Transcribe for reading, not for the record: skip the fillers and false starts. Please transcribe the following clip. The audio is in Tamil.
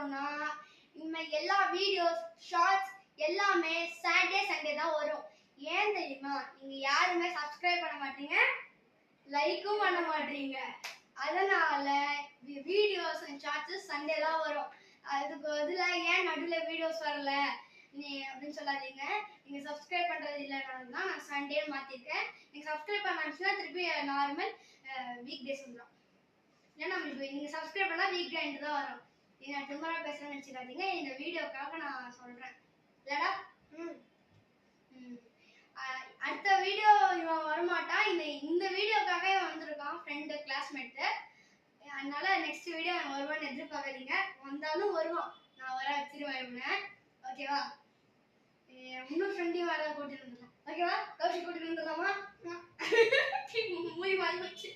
பண்ணோம்னா இனிமே எல்லா வீடியோஸ் ஷார்ட்ஸ் எல்லாமே சாட்டர்டே சண்டே தான் வரும். ஏன் தெரியுமா? நீங்க யாருமே சப்ஸ்கிரைப் பண்ண மாட்டீங்க, லைக்கும் பண்ண மாட்டீங்க. அதனால வீடியோஸ் அண்ட் ஷார்ட்ஸ் சண்டே தான் வரும். அதுக்கு பதிலா ஏன் நடுவில் வீடியோஸ் வரல நீ அப்படின்னு சொல்லாதீங்க. நீங்க சப்ஸ்கிரைப் பண்றது இல்லைனால தான் நான் சண்டே மாத்திருக்கேன். நீங்க சப்ஸ்கிரைப் பண்ணாச்சுன்னா திருப்பி நார்மல் வீக் டேஸ் வந்துடும். ஏன்னா நம்மளுக்கு நீங்க சப்ஸ்கிரைப் பண்ணா வீக் டே தான் வரும். நீங்க திரும்ப பேசுறேன்னு நினைச்சுக்காதீங்க. இந்த வீடியோக்காக நான் சொல்றேன் இல்லடா. அடுத்த வீடியோ இவன் வரமாட்டான். இந்த வீடியோக்காக இவன் வந்திருக்கான், ஃப்ரெண்டு கிளாஸ்மேட்டு. அதனால நெக்ஸ்ட் வீடியோ அவன் வருவான்னு எதிர்பார்க்காதீங்க. வந்தாலும் வருவான், நான் வர வச்சிருவேன் இவனை. ஓகேவா? இன்னும் ஃப்ரெண்டையும் வர கூட்டிட்டு வந்துடலாம். ஓகேவா? கௌஷி கூட்டிட்டு வந்துடலாமா? மூவி மாதிரி வச்சு